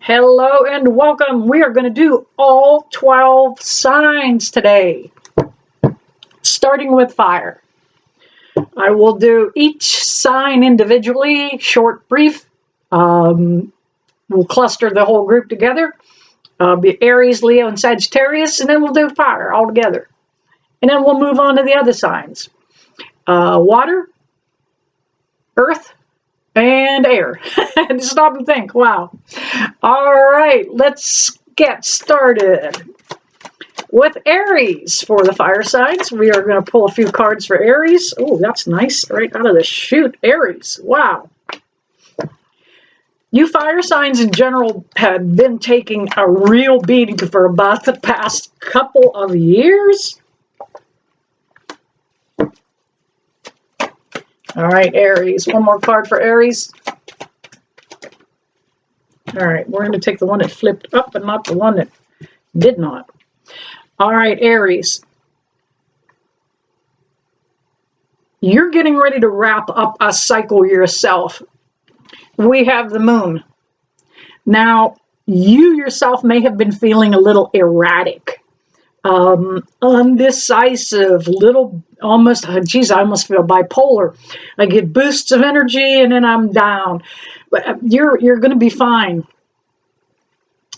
Hello and welcome. We are going to do all 12 signs today, starting with fire. I will do each sign individually, short, brief. We'll cluster the whole group together. Be Aries, Leo, and Sagittarius, and then we'll do fire all together. And then we'll move on to the other signs. Water, earth, and air. Just stop and think. Wow. All right, let's get started with Aries. For the fire signs, we are going to pull a few cards for Aries. Oh, that's nice. Right out of the chute. Aries. Wow. You fire signs in general have been taking a real beating for about the past couple of years. All right, Aries. One more card for Aries. All right, we're going to take the one that flipped up and not the one that did not. All right, Aries. You're getting ready to wrap up a cycle yourself. We have the moon. Now, you yourself may have been feeling a little erratic, undecisive, little, almost, geez, I almost feel bipolar. I get boosts of energy and then I'm down. But you're going to be fine.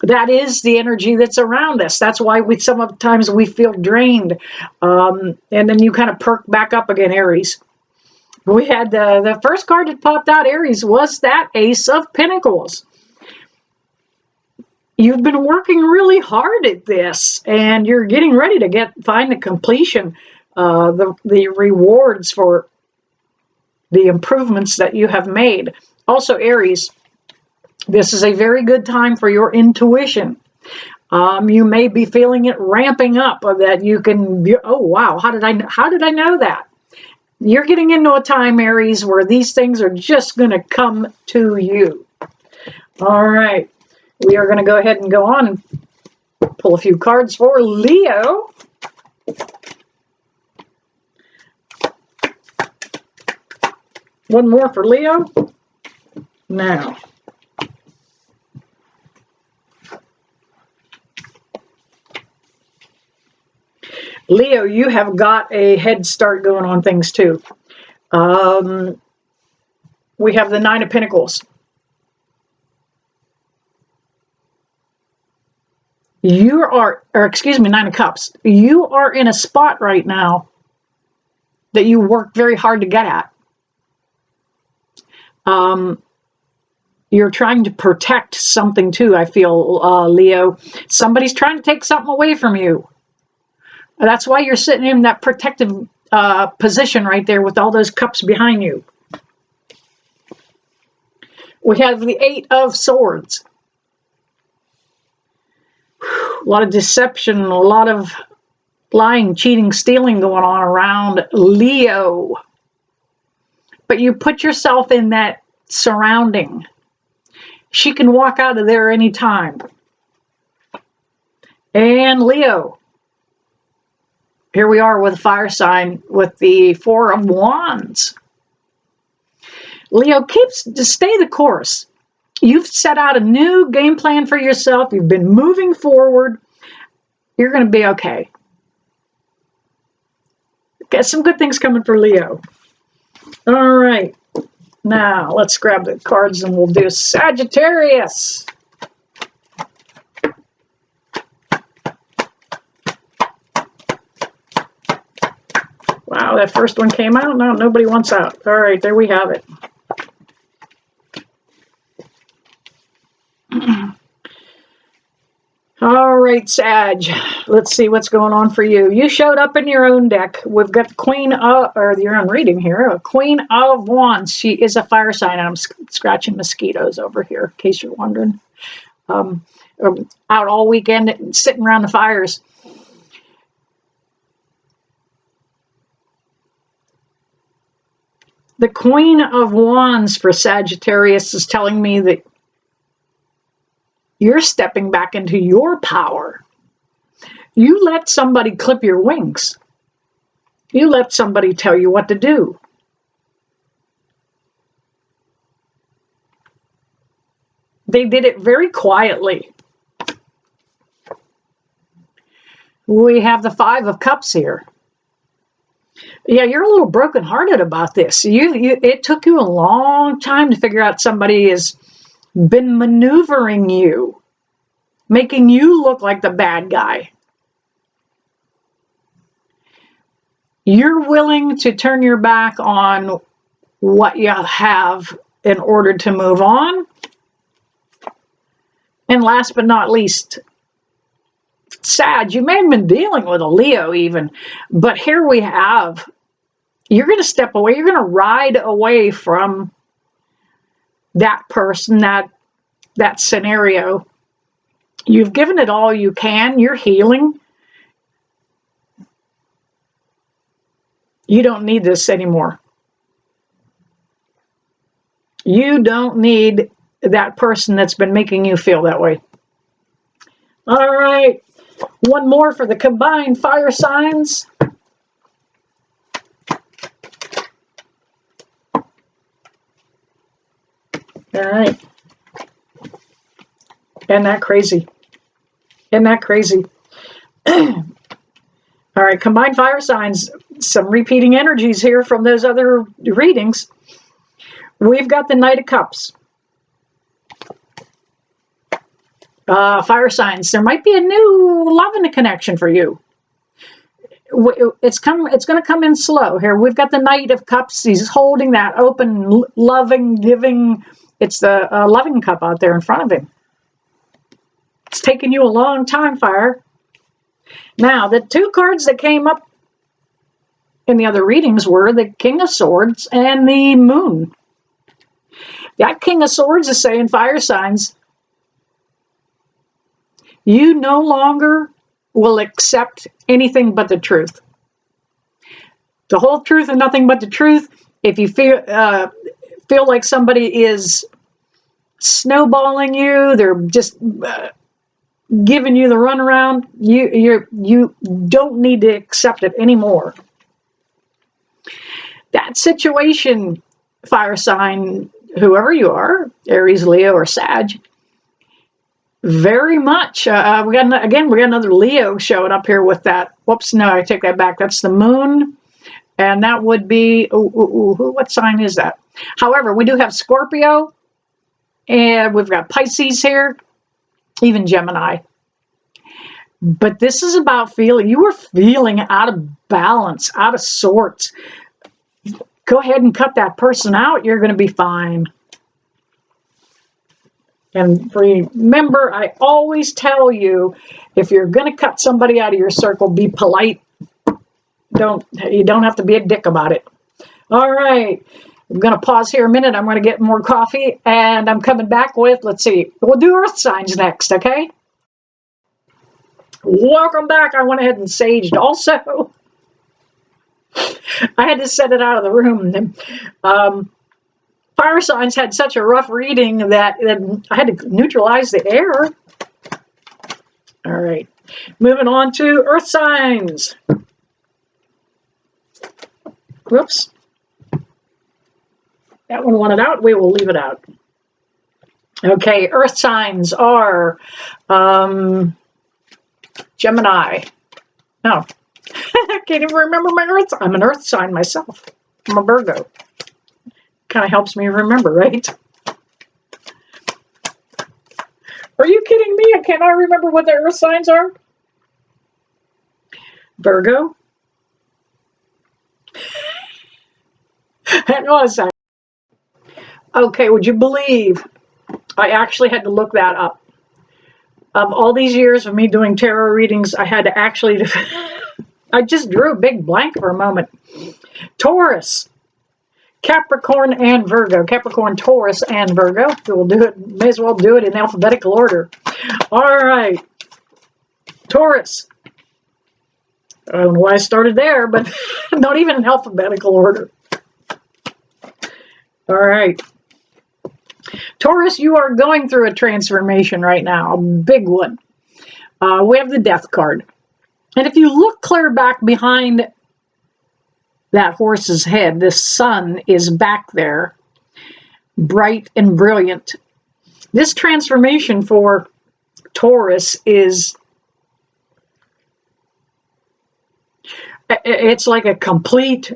That is the energy that's around us. That's why sometimes we feel drained. And then you kind of perk back up again, Aries. We had the first card that popped out, Aries, was that Ace of Pentacles. You've been working really hard at this, and you're getting ready to find the completion, the rewards for the improvements that you have made. Also, Aries, this is a very good time for your intuition. You may be feeling it ramping up, that you can, oh wow, how did I know that? You're getting into a time, Aries, where these things are just going to come to you. All right, we are going to go ahead and go on and pull a few cards for Leo. One more for Leo. Now, Leo, you have got a head start going on things too. We have the Nine of Pentacles. Nine of Cups. You are in a spot right now that you work very hard to get at. You're trying to protect something too, I feel, Leo. Somebody's trying to take something away from you. That's why you're sitting in that protective position right there with all those cups behind you. We have the Eight of Swords. A lot of deception, a lot of lying, cheating, stealing going on around Leo. But you put yourself in that surrounding. She can walk out of there anytime. And Leo. Here we are with a fire sign with the Four of Wands. Leo, stay the course. You've set out a new game plan for yourself. You've been moving forward. You're going to be okay. Got some good things coming for Leo. All right. Now, let's grab the cards and we'll do Sagittarius. Wow, that first one came out? No, nobody wants out. All right, there we have it. All right, Sag. Let's see what's going on for you. You showed up in your own deck. We've got the Queen of, or your own reading here, a Queen of Wands. She is a fire sign, and I'm scratching mosquitoes over here, in case you're wondering. Out all weekend, sitting around the fires. The Queen of Wands for Sagittarius is telling me that you're stepping back into your power. You let somebody clip your wings. You let somebody tell you what to do. They did it very quietly. We have the Five of Cups here. Yeah, you're a little brokenhearted about this. It took you a long time to figure out somebody has been maneuvering you, making you look like the bad guy. You're willing to turn your back on what you have in order to move on. And last but not least, Sag, you may have been dealing with a Leo even, but here we have, you're going to step away. You're going to ride away from that person, that scenario. You've given it all you can. You're healing. You don't need this anymore. You don't need that person that's been making you feel that way. All right. One more for the combined fire signs. All right. Isn't that crazy? Isn't that crazy? All right, combined fire signs. Some repeating energies here from those other readings. We've got the Knight of Cups. Fire signs. There might be a new love in the connection for you. It's going to come in slow here. We've got the Knight of Cups. He's holding that open, loving, giving. It's the loving cup out there in front of him. It's taken you a long time, Fire. Now, the two cards that came up in the other readings were the King of Swords and the Moon. That King of Swords is saying, fire signs, you no longer will accept anything but the truth. The whole truth and nothing but the truth. If you feel like somebody is snowballing you, they're just giving you the runaround, you don't need to accept it anymore. That situation, fire sign, whoever you are, Aries, Leo, or Sag, very much. We got another Leo showing up here with that. Whoops, no, I take that back. That's the Moon, and that would be, what sign is that? However, we do have Scorpio, and we've got Pisces here, even Gemini. But this is about feeling, you were feeling out of balance, out of sorts. Go ahead and cut that person out. You're going to be fine. And remember, I always tell you, if you're going to cut somebody out of your circle, be polite. You don't have to be a dick about it. All right. I'm going to pause here a minute. I'm going to get more coffee, and I'm coming back with, let's see, we'll do earth signs next, okay? Welcome back. I went ahead and saged also. I had to set it out of the room. Fire signs had such a rough reading that I had to neutralize the air. All right. Moving on to earth signs. Whoops. That one wanted out. We will leave it out. Okay. Earth signs are Gemini. No. I can't even remember my earth. I'm an earth sign myself. I'm a Virgo. Kind of helps me remember, right? Are you kidding me? Can I remember what the earth signs are? Virgo. Hang on a second. Okay, would you believe I actually had to look that up? Of all these years of me doing tarot readings, I had to actually... I just drew a big blank for a moment. Taurus, Capricorn, and Virgo. Capricorn, Taurus, and Virgo. We'll do it. May as well do it in alphabetical order. All right. Taurus. I don't know why I started there, but not even in alphabetical order. All right. Taurus, you are going through a transformation right now. A big one. We have the Death card. And if you look clear back behind that horse's head, the sun is back there, bright and brilliant. This transformation for Taurus it's like a complete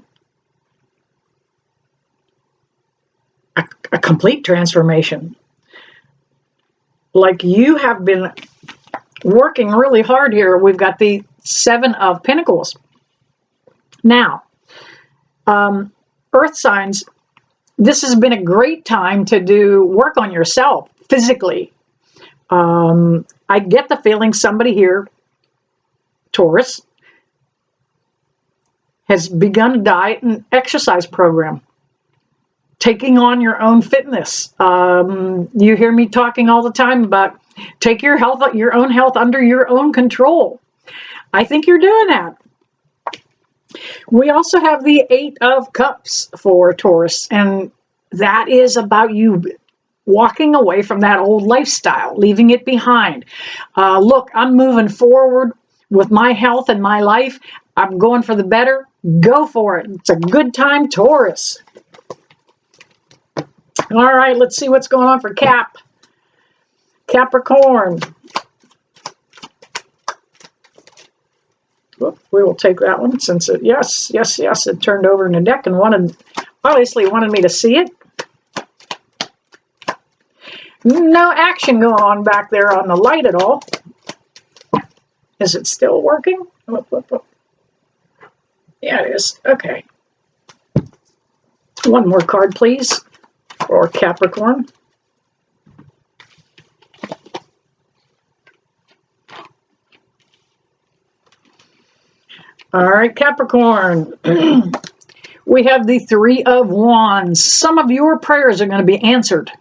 transformation. Like you have been working really hard here. We've got the Seven of Pentacles. Now, Earth signs, this has been a great time to do work on yourself physically. I get the feeling somebody here, Taurus, has begun a diet and exercise program, taking on your own fitness. You hear me talking all the time about take your own health under your own control. I think you're doing that. We also have the Eight of Cups for Taurus, and that is about you walking away from that old lifestyle, leaving it behind. Look, I'm moving forward with my health and my life. I'm going for the better. Go for it. It's a good time, Taurus. All right, let's see what's going on for Capricorn. We will take that one since it, yes, it turned over in the deck and obviously wanted me to see it. No action going on back there on the light at all. Is it still working? Yeah, it is. Okay. One more card, please, for Capricorn. All right, Capricorn. We have the Three of Wands. Some of your prayers are going to be answered.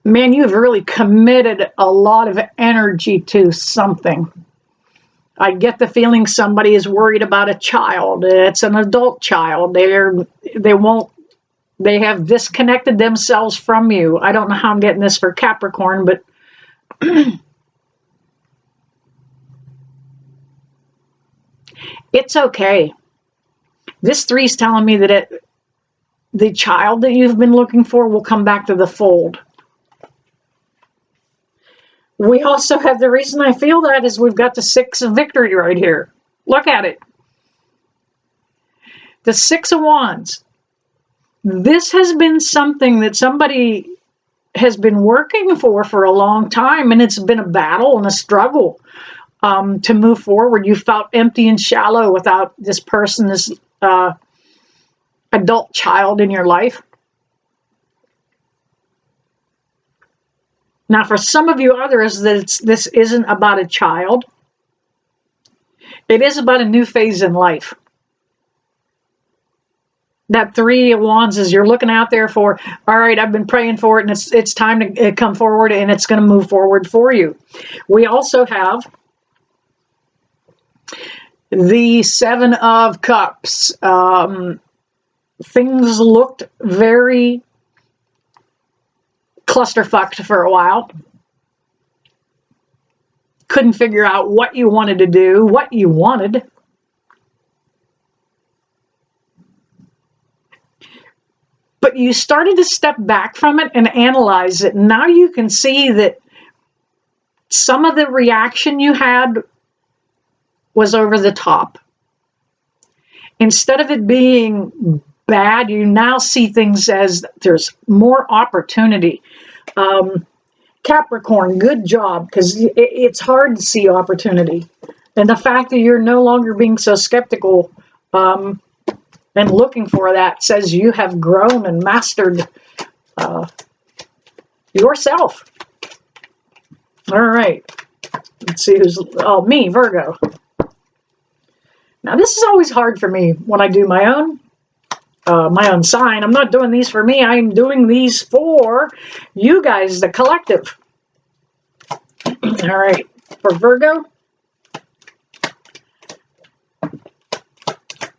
Man, you've really committed a lot of energy to something. I get the feeling somebody is worried about a child. It's an adult child. They have disconnected themselves from you. I don't know how I'm getting this for Capricorn, but it's okay. This 3 is telling me that the child that you've been looking for will come back to the fold. We also have, the reason I feel that is we've got the 6 of Victory right here. Look at it. The 6 of Wands. This has been something that somebody has been working for a long time, and it's been a battle and a struggle to move forward. You felt empty and shallow without this person, this adult child in your life. Now, for some of you others, this isn't about a child. It is about a new phase in life. That 3 of Wands is you're looking out there for, all right, I've been praying for it, and it's time to come forward, and it's going to move forward for you. We also have the 7 of Cups. Things looked very clusterfucked for a while. Couldn't figure out what you wanted to do, what you wanted. But you started to step back from it and analyze it. Now you can see that some of the reaction you had was over the top. Instead of it being bad, you now see things as there's more opportunity. Capricorn, good job, because it's hard to see opportunity. And the fact that you're no longer being so skeptical and looking for that says you have grown and mastered yourself. All right. Let's see who's, me, Virgo. Now, this is always hard for me when I do my own sign. I'm not doing these for me. I'm doing these for you guys, the collective. All right, for Virgo.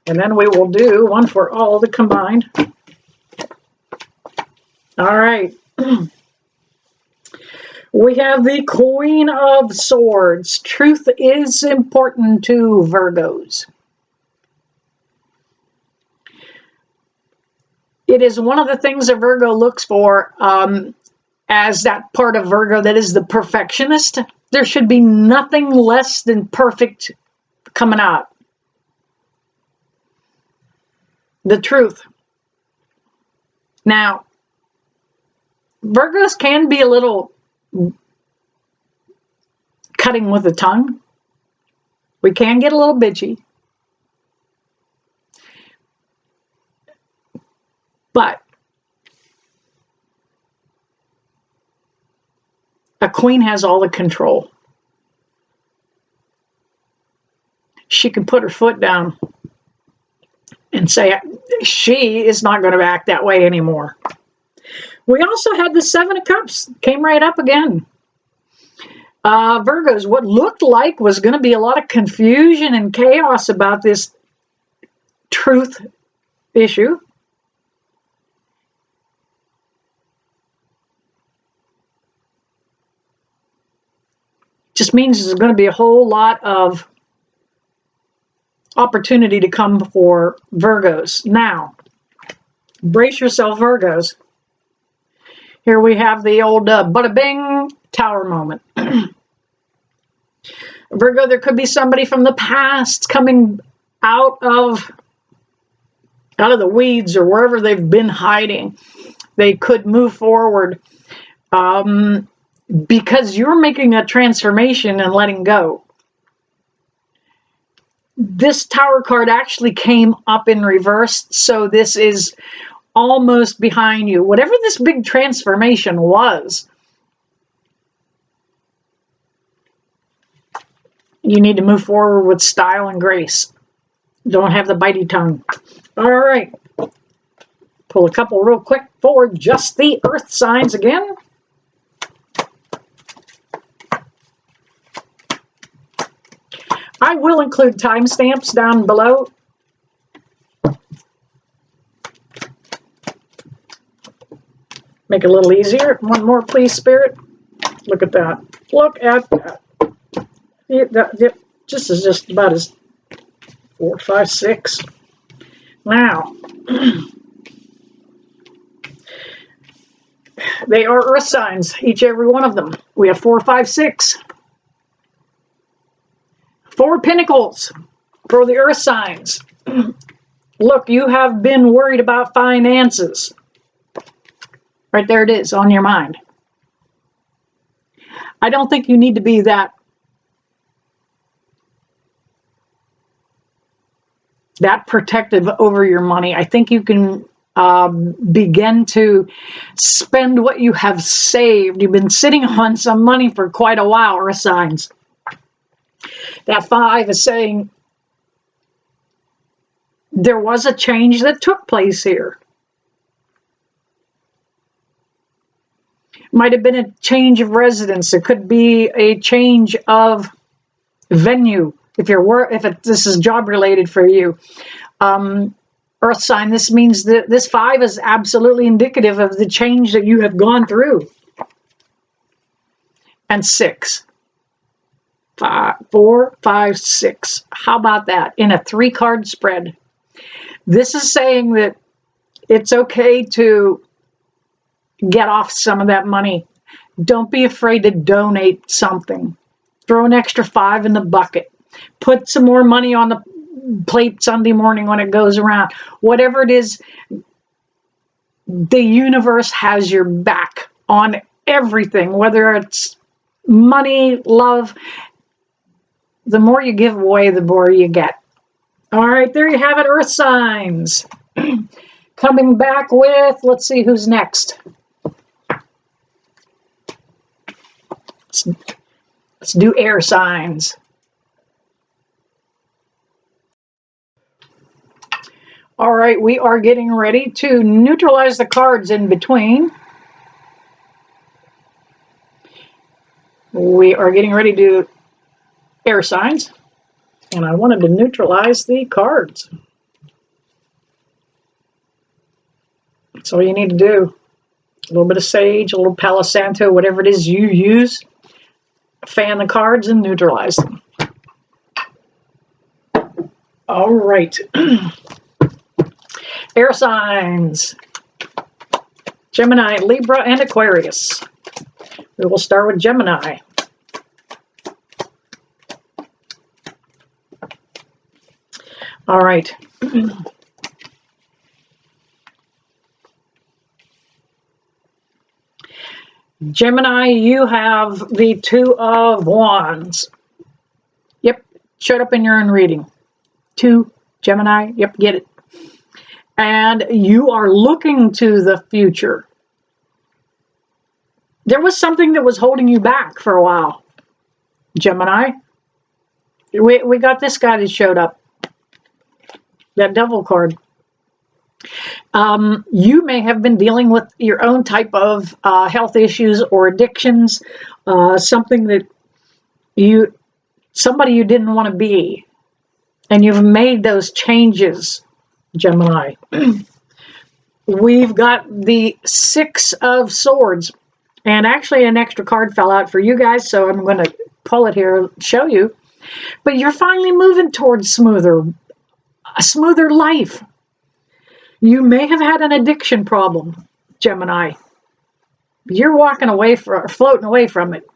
And then we will do one for all the combined. All right. We have the Queen of Swords. Truth is important to Virgos. It is one of the things a Virgo looks for as that part of Virgo that is the perfectionist. There should be nothing less than perfect coming out. The truth. Now, Virgos can be a little cutting with the tongue. We can get a little bitchy. But a queen has all the control. She can put her foot down and say she is not going to act that way anymore. We also had the Seven of Cups. Came right up again. Virgos, what looked like was going to be a lot of confusion and chaos about this truth issue. Just means there's going to be a whole lot of opportunity to come for Virgos. Now, brace yourself, Virgos. Here we have the old bada bing tower moment. Virgo, there could be somebody from the past coming out of the weeds or wherever they've been hiding. They could move forward because you're making a transformation and letting go. This Tower card actually came up in reverse, so this is almost behind you. Whatever this big transformation was, you need to move forward with style and grace. Don't have the bitey tongue. All right. Pull a couple real quick for just the earth signs again. I will include timestamps down below. Make it a little easier. One more, please, Spirit. Look at that. Look at that. This is just about as 4, 5, 6. Now, they are earth signs, each every one of them. We have 4, 5, 6. 4 pentacles for the earth signs. Look, you have been worried about finances. Right there it is on your mind. I don't think you need to be that protective over your money. I think you can begin to spend what you have saved. You've been sitting on some money for quite a while, earth signs. That 5 is saying there was a change that took place here. Might have been a change of residence. It could be a change of venue. This is job related for you. Earth sign, this means that this 5 is absolutely indicative of the change that you have gone through. And 6. 4, 5, 6. How about that? In a 3-card spread. This is saying that it's okay to get off some of that money. Don't be afraid to donate something. Throw an extra 5 in the bucket. Put some more money on the plate Sunday morning when it goes around. Whatever it is, the universe has your back on everything, whether it's money, love. The more you give away, the more you get. All right, there you have it, earth signs. Coming back with, let's see who's next. Let's do air signs. All right, we are getting ready to neutralize the cards in between. We are getting ready to do air signs, and I wanted to neutralize the cards. That's all you need to do. A little bit of sage, a little Palo Santo, whatever it is you use. Fan the cards and neutralize them. All right. Air signs. Gemini, Libra, and Aquarius. We will start with Gemini. All right. Gemini, you have the Two of Wands. Yep, showed up in your own reading. 2, Gemini, yep, get it. And you are looking to the future. There was something that was holding you back for a while, Gemini. We got this guy that showed up. That Devil card. You may have been dealing with your own type of health issues or addictions, something that somebody you didn't want to be, and you've made those changes, Gemini. We've got the 6 of Swords, and actually an extra card fell out for you guys, so I'm going to pull it here and show you. But you're finally moving towards a smoother life. You may have had an addiction problem, Gemini. You're walking away from, or floating away from it.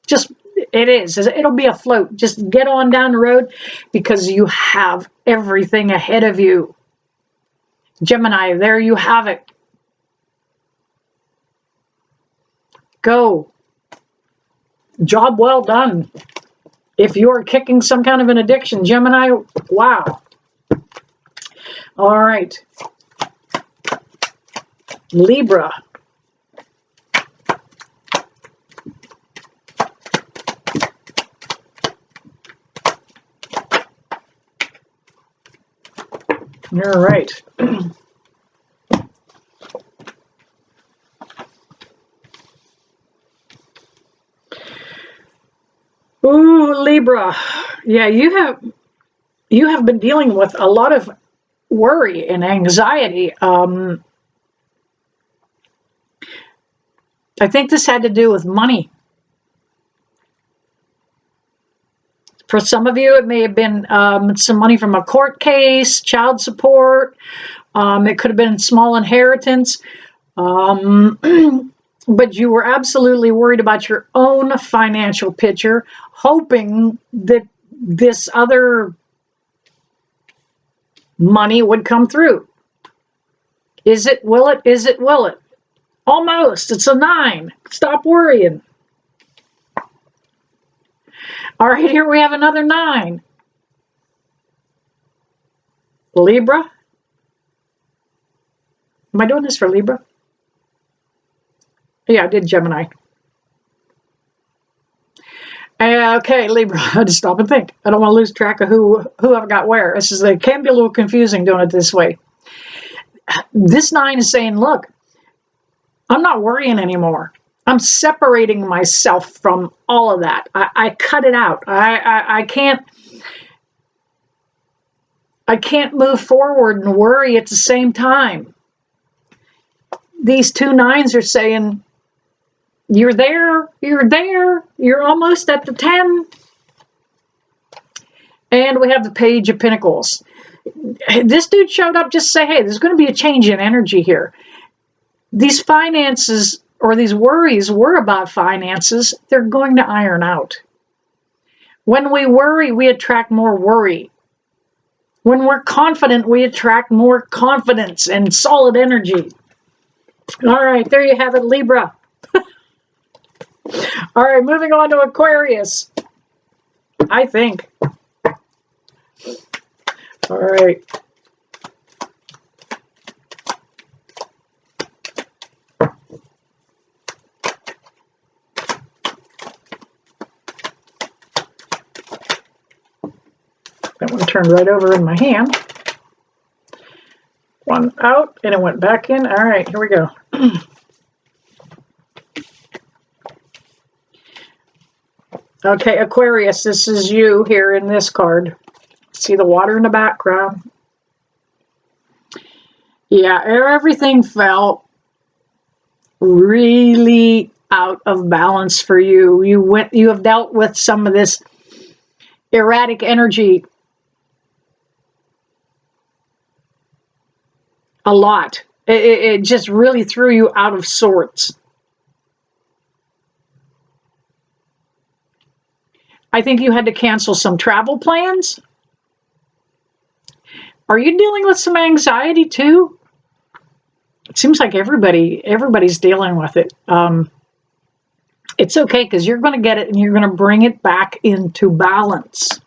Just, it is. It'll be a float. Just get on down the road because you have everything ahead of you. Gemini, there you have it. Go. Job well done. If you're kicking some kind of an addiction, Gemini, wow. All right. Libra. All right. Ooh, Libra. Yeah, you have been dealing with a lot of worry and anxiety. I think this had to do with money. For some of you, it may have been some money from a court case, child support. It could have been small inheritance. But you were absolutely worried about your own financial picture, hoping that this other money would come through. Is it? Will it? Is it? Will it? Almost. It's a 9. Stop worrying. All right, here we have another 9. Libra. Am I doing this for Libra? Yeah, I did Gemini. Okay, Libra. I had to stop and think. I don't want to lose track of who I've got where. It can be a little confusing doing it this way. This 9 is saying, look, I'm not worrying anymore. I'm separating myself from all of that. I cut it out. I can't move forward and worry at the same time. These 2 9s are saying, you're there, you're almost at the 10. And we have the Page of Pentacles. This dude showed up just to say, hey, there's going to be a change in energy here. These finances, or these worries were about finances, they're going to iron out. When we worry, we attract more worry. When we're confident, we attract more confidence and solid energy. All right, there you have it, Libra. All right, moving on to Aquarius, I think. All right. That one turned right over in my hand. One out, and it went back in. All right, here we go. Okay, Aquarius, this is you here in this card. See the water in the background? Yeah, everything felt really out of balance for you. You have dealt with some of this erratic energy a lot. It just really threw you out of sorts. I think you had to cancel some travel plans. Are you dealing with some anxiety too? It seems like everybody's dealing with it. It's okay, because you're going to get it and you're going to bring it back into balance.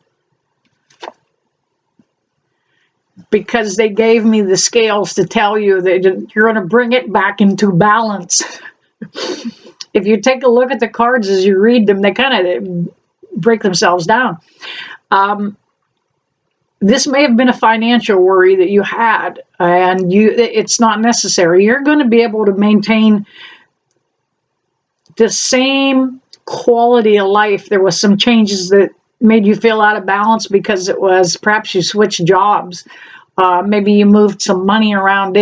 Because they gave me the scales to tell you that you're going to bring it back into balance. If you take a look at the cards as you read them, they kind of break themselves down. This may have been a financial worry that you had, and it's not necessary. You're going to be able to maintain the same quality of life. There was some changes that made you feel out of balance because it was perhaps you switched jobs. Maybe you moved some money around,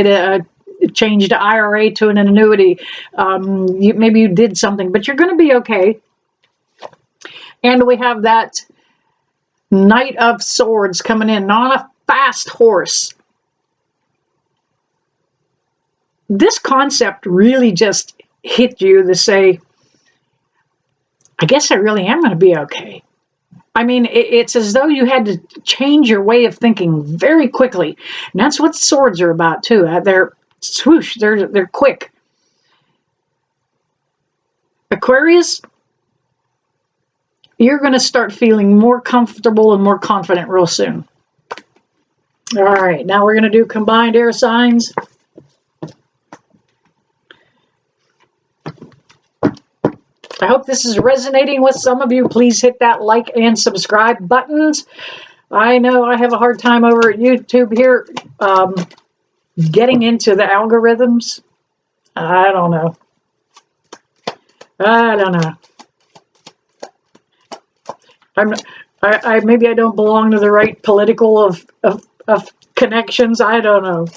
changed an IRA to an annuity. Maybe you did something, but you're going to be okay. And we have that Knight of Swords coming in on a fast horse. This concept really just hit you to say, I guess I really am going to be okay. I mean, it's as though you had to change your way of thinking very quickly. And that's what swords are about too. They're swoosh, they're quick. Aquarius, you're going to start feeling more comfortable and more confident real soon. All right, now we're going to do combined air signs. I hope this is resonating with some of you. Please hit that like and subscribe buttons. I know I have a hard time over at YouTube here getting into the algorithms. I don't know. Maybe I don't belong to the right political of connections. I don't know.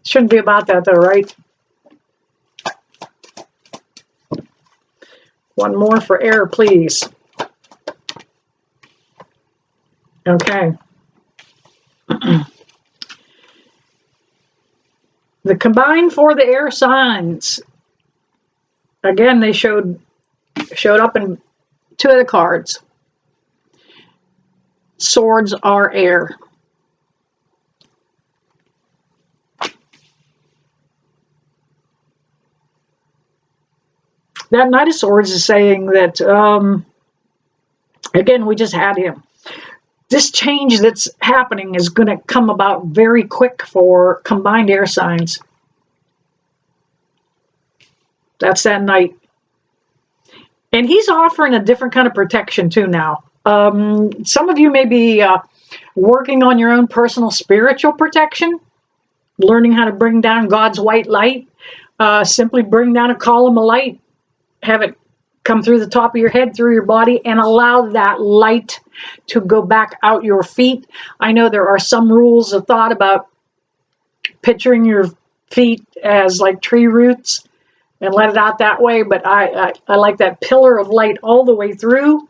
Shouldn't be about that though, right? One more for air, please. Okay. The combined for the air signs. Again, they showed up in two of the cards. Swords are air. That Knight of Swords is saying that, again, we just had him. This change that's happening is going to come about very quick for combined air signs. That's that Knight. And he's offering a different kind of protection too now. Some of you may be working on your own personal spiritual protection, learning how to bring down God's white light. Simply bring down a column of light, have it come through the top of your head, through your body, and allow that light to go back out your feet. I know there are some rules of thought about picturing your feet as like tree roots and let it out that way, but I like that pillar of light all the way through.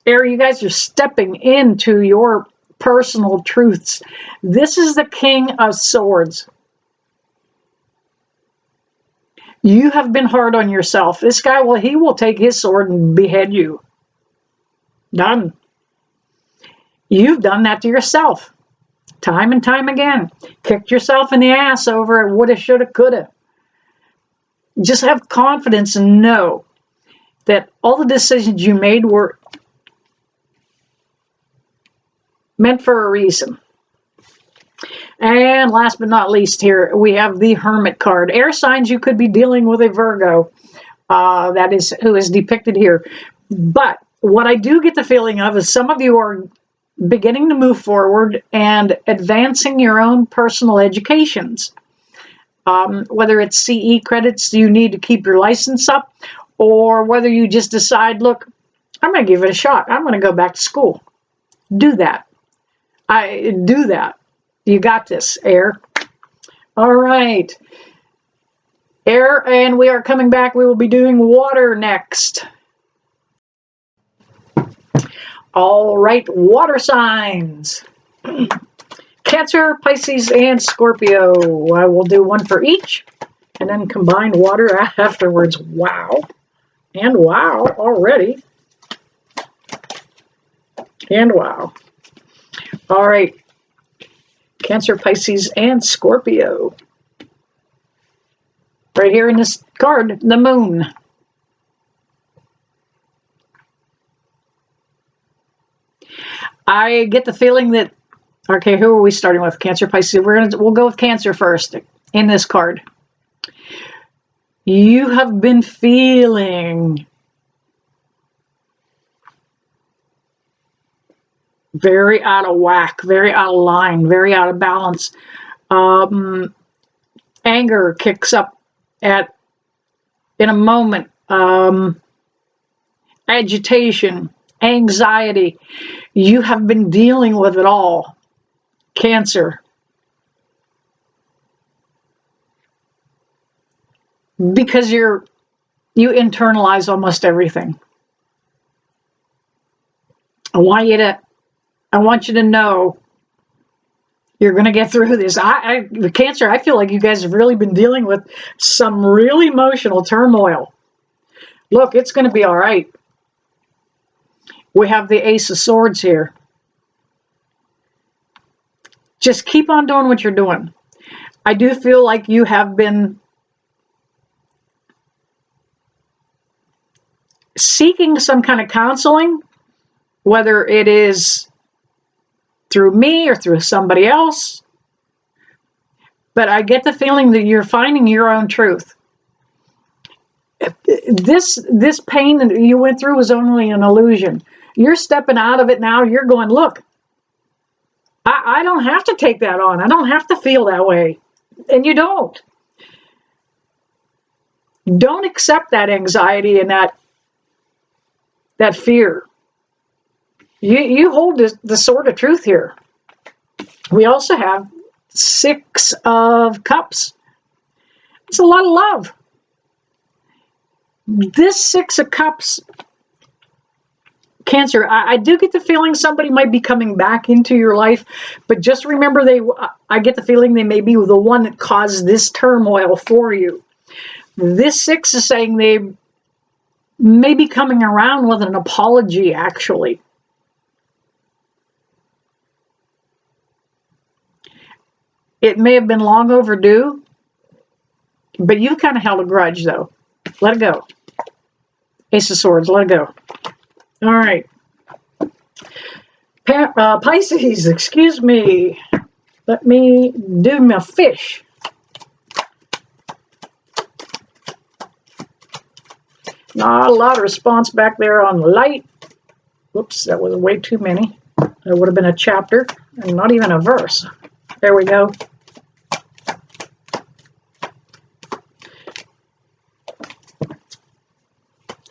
Air, you guys are stepping into your personal truths. This is the King of Swords. You have been hard on yourself. This guy, well, he will take his sword and behead you. Done. You've done that to yourself. Time and time again. Kicked yourself in the ass over it. Woulda, shoulda, coulda. Just have confidence and know that all the decisions you made were meant for a reason. And last but not least here, we have the Hermit card. Air signs, you could be dealing with a Virgo. That is who is depicted here. But what I do get the feeling of is some of you are beginning to move forward and advancing your own personal educations. Whether it's CE credits you need to keep your license up, or whether you just decide, look, I'm going to give it a shot. I'm going to go back to school. Do that. Do that. You got this, Air. All right. Air, and we are coming back. We will be doing water next. All right, water signs. Cancer, Pisces, and Scorpio. I will do one for each and then combine water afterwards. Wow. And wow already. And wow. All right. Cancer, Pisces, and Scorpio. Right here in this card, the moon. I get the feeling that, okay, who are we starting with? Cancer, Pisces. We'll go with Cancer first in this card. You have been feeling very out of whack, very out of line, very out of balance. Anger kicks up in a moment. Agitation, anxiety. You have been dealing with it all. Cancer. Because you internalize almost everything. I want you to know you're going to get through this. The Cancer, I feel like you guys have really been dealing with some really emotional turmoil. Look, it's going to be all right. We have the Ace of Swords here. Just keep on doing what you're doing. I do feel like you have been seeking some kind of counseling, whether it is through me or through somebody else. But I get the feeling that you're finding your own truth. This pain that you went through was only an illusion. You're stepping out of it now. You're going, look, I don't have to take that on. I don't have to feel that way. And you don't. Don't accept that anxiety and that fear. You hold the sword of truth here. We also have 6 of Cups. It's a lot of love. This 6 of Cups, Cancer, I do get the feeling somebody might be coming back into your life, but just remember I get the feeling they may be the one that caused this turmoil for you. This 6 is saying they may be coming around with an apology, actually. It may have been long overdue, but you've kind of held a grudge, though. Let it go. Ace of Swords, let it go. All right. Pisces, excuse me. Let me do my fish. Not a lot of response back there on the light. Whoops, that was way too many. That would have been a chapter and not even a verse. There we go.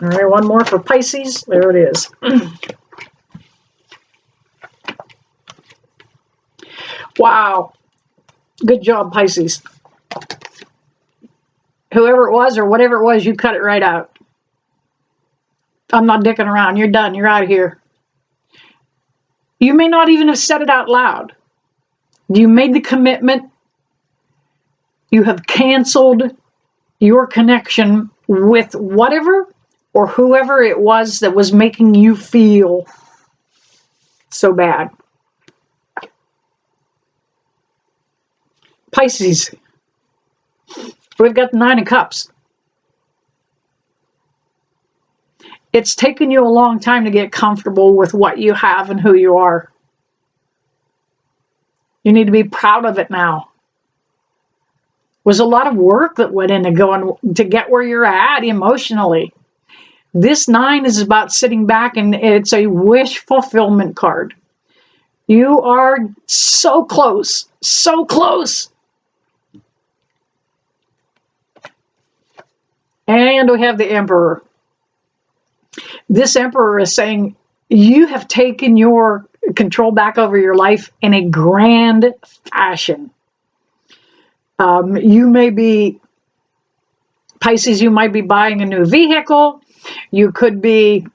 All right, one more for Pisces. There it is. Wow. Good job, Pisces. Whoever it was or whatever it was, you cut it right out. I'm not dicking around. You're done. You're out of here. You may not even have said it out loud. You made the commitment. You have canceled your connection with whatever or whoever it was that was making you feel so bad. Pisces, we've got the 9 of Cups. It's taken you a long time to get comfortable with what you have and who you are. You need to be proud of it now. It was a lot of work that went into going to get where you're at emotionally. This 9 is about sitting back, and it's a wish fulfillment card. You are so close, so close. And we have the Emperor. This Emperor is saying you have taken your control back over your life in a grand fashion. You may be, Pisces, you might be buying a new vehicle. You could be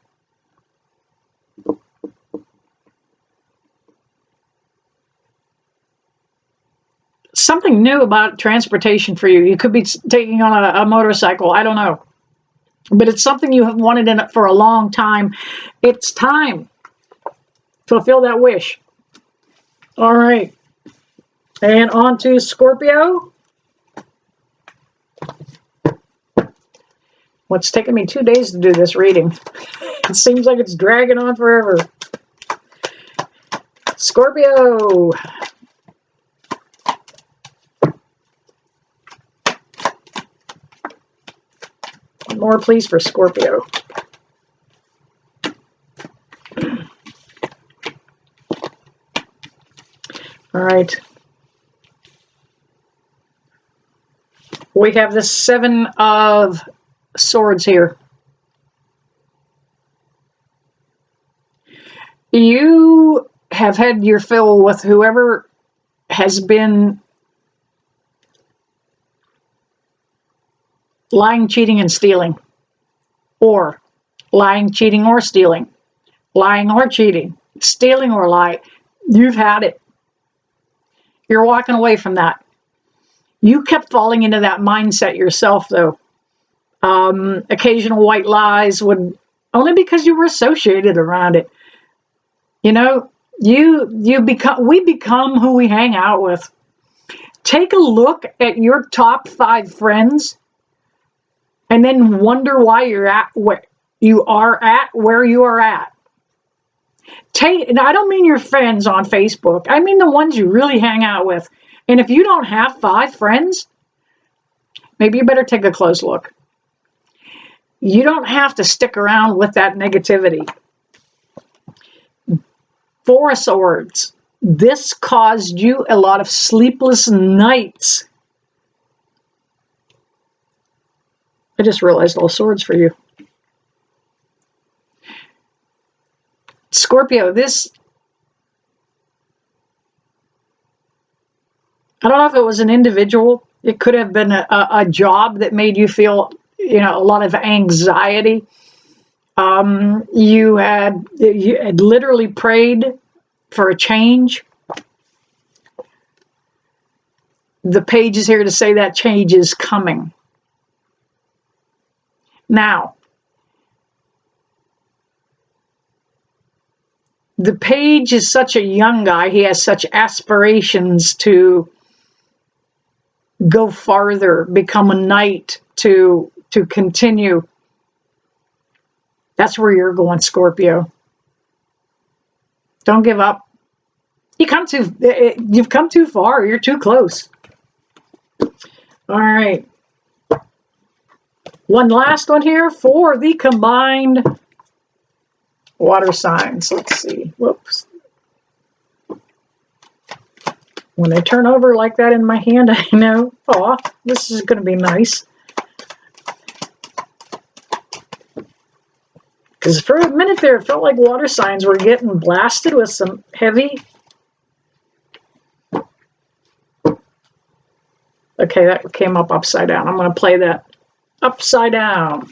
something new about transportation for you. You could be taking on a motorcycle. I don't know. But it's something you have wanted in it for a long time. It's time. Fulfill that wish. All right. And on to Scorpio. Well, it's taken me 2 days to do this reading. It seems like it's dragging on forever. Scorpio. More, please, for Scorpio. All right. We have the 7 of Swords here. You have had your fill with whoever has been lying, cheating, and stealing. Or lying, cheating, or stealing. Lying or cheating. Stealing or lie. You've had it. You're walking away from that. You kept falling into that mindset yourself, though. Occasional white lies would, only because you were associated around it. You know, we become who we hang out with. Take a look at your top 5 friends and then wonder why you're at where you are at. And I don't mean your friends on Facebook. I mean the ones you really hang out with. And if you don't have 5 friends, maybe you better take a close look. You don't have to stick around with that negativity. 4 of Swords. This caused you a lot of sleepless nights. I just realized all swords for you. Scorpio, this, I don't know if it was an individual. It could have been a job that made you feel, a lot of anxiety. You had literally prayed for a change. The page is here to say that change is coming. Now, the page is such a young guy. He has such aspirations to go farther, become a knight, to continue. That's where you're going, Scorpio. Don't give up. You've come too far. You're too close. All right. One last one here for the combined water signs. Let's see. Whoops. When they turn over like that in my hand, I know, oh, this is going to be nice. Because for a minute there, it felt like water signs were getting blasted with some heavy. Okay, that came up upside down. I'm going to play that upside down.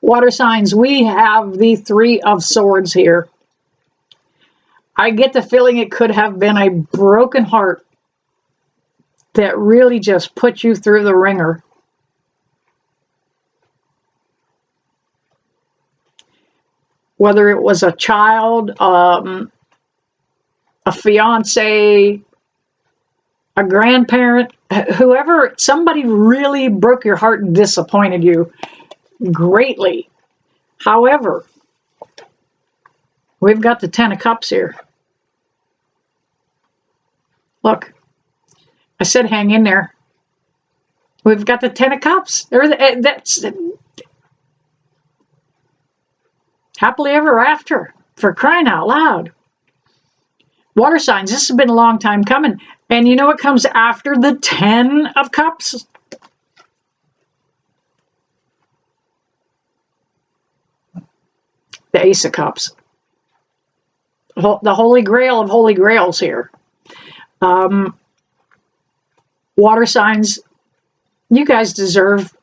Water signs, we have the 3 of Swords here. I get the feeling it could have been a broken heart that really just put you through the ringer. Whether it was a child, a fiance, a grandparent, whoever, somebody really broke your heart and disappointed you greatly. However, we've got the 10 of Cups here. Look, I said hang in there. We've got the 10 of Cups. That's happily ever after, for crying out loud. Water signs, this has been a long time coming. And you know what comes after the 10 of Cups? The Ace of Cups. The Holy Grail of Holy Grails here. Water signs, you guys deserve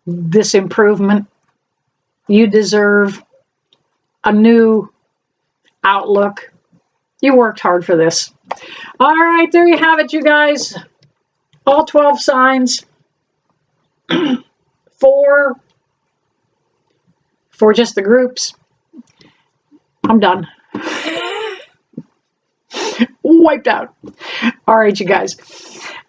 this improvement. You deserve a new outlook. You worked hard for this. All right, there you have it, you guys. All 12 signs for just the groups. I'm done. Wiped out. All right, you guys.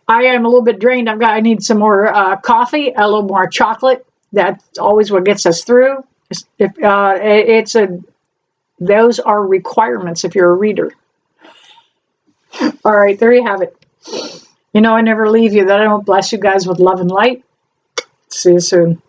I am a little bit drained. I need some more coffee, a little more chocolate. That's always what gets us through. Those are requirements if you're a reader. All right, there you have it. You know, I never leave you. That I don't bless you guys with love and light. See you soon.